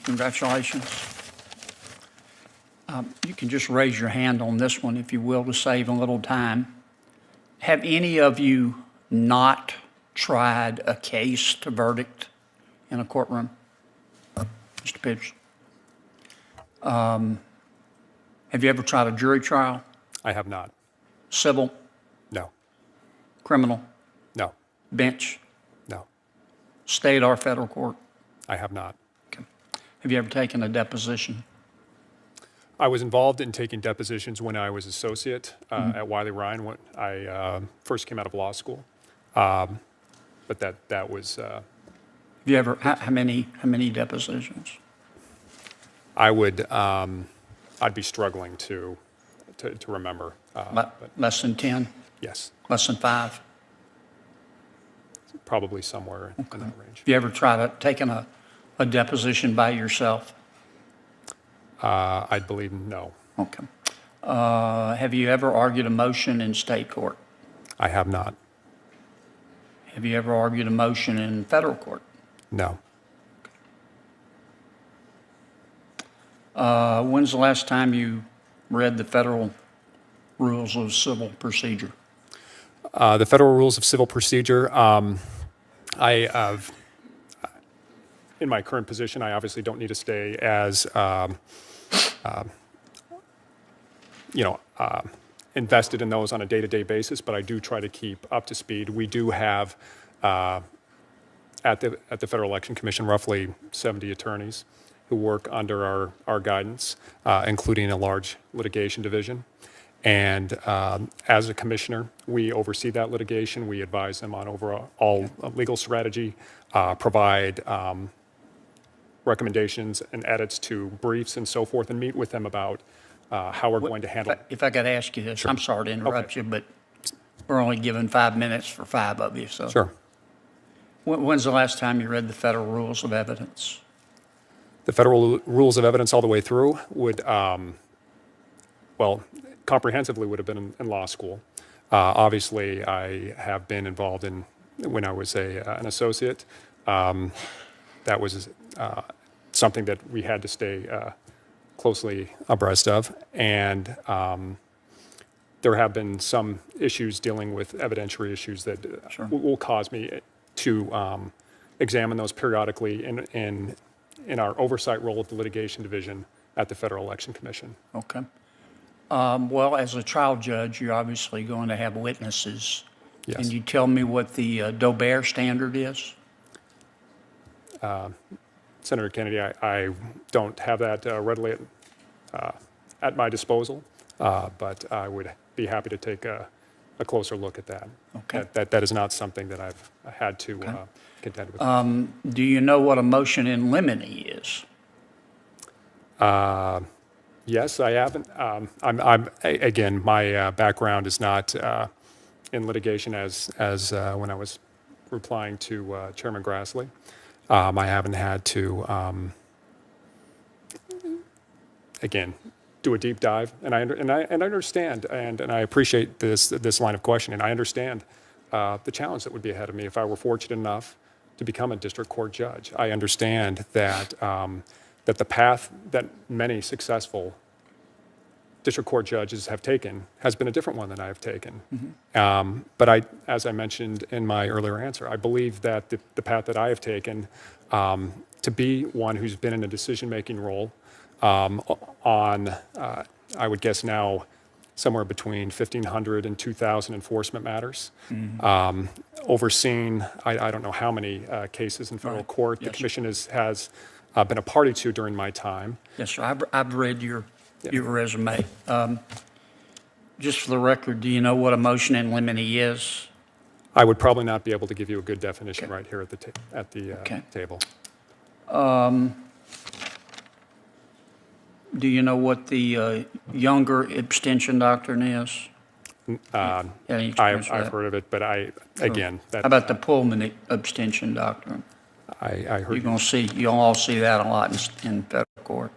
Congratulations. You can just raise your hand on this one, if you will, to save a little time. Have any of you not tried a case to verdict in a courtroom? Mr. Pitts? Have you ever tried a jury trial? I have not. Civil? No. Criminal? No. Bench? No. State or federal court? I have not. Okay. Have you ever taken a deposition? I was involved in taking depositions when I was associate at Wiley Ryan when I first came out of law school. But that was. Have you ever? How many depositions? I would. I'd be struggling to remember. But Less than 10? yes, Less than 5? probably somewhere in that range. Have you ever tried taking a deposition by yourself? I believe no. Okay. Have you ever argued a motion in state court? I have not. Have you ever argued a motion in federal court? No. When's the last time you read the federal rules of civil procedure? The federal rules of civil procedure. I have, in my current position, I obviously don't need to stay as, invested in those on a day-to-day basis, but I do try to keep up to speed. We do have, at the Federal Election Commission, roughly 70 attorneys who work under our guidance, including a large litigation division. And as a commissioner, we oversee that litigation. We advise them on overall legal strategy, provide recommendations and edits to briefs and so forth, and meet with them about how we're going to handle. If I could ask you this, sure. I'm sorry to interrupt you, but we're only given 5 minutes for 5 of you. So sure. When's the last time you read the federal rules of evidence? The federal rules of evidence all the way through would, comprehensively would have been in law school. Obviously, I have been involved in, when I was an associate, that was something that we had to stay closely abreast of. And there have been some issues dealing with evidentiary issues that sure. will cause me to examine those periodically in our oversight role at the litigation division at the Federal Election Commission. Okay. Well, as a trial judge, you're obviously going to have witnesses. Yes. Can you tell me what the Doe-Bear standard is? Senator Kennedy, I don't have that readily at my disposal, but I would be happy to take a closer look at that. Okay. That is not something that I've had to contend with. Do you know what a motion in limine is? Yes, I haven't. Again, my background is not in litigation as when I was replying to Chairman Grassley. I haven't had to, again, do a deep dive, and I understand, and I appreciate this line of questioning. I understand the challenge that would be ahead of me if I were fortunate enough to become a district court judge. I understand that that the path that many successful district court judges have taken has been a different one than I have taken. Mm-hmm. But as I mentioned in my earlier answer, I believe that the path that I have taken to be one who's been in a decision-making role on, I would guess now, somewhere between 1,500 and 2,000 enforcement matters, mm-hmm. Overseeing, I don't know how many cases in federal court the commission has been a party to during my time. Yes, sir. I've read your resume. Just for the record, do you know what a motion in limine is? I would probably not be able to give you a good definition right here at the table. Do you know what the Younger abstention doctrine is? I've heard of it, but again, how about the Pullman abstention doctrine? I heard. You'll all see that a lot in federal court.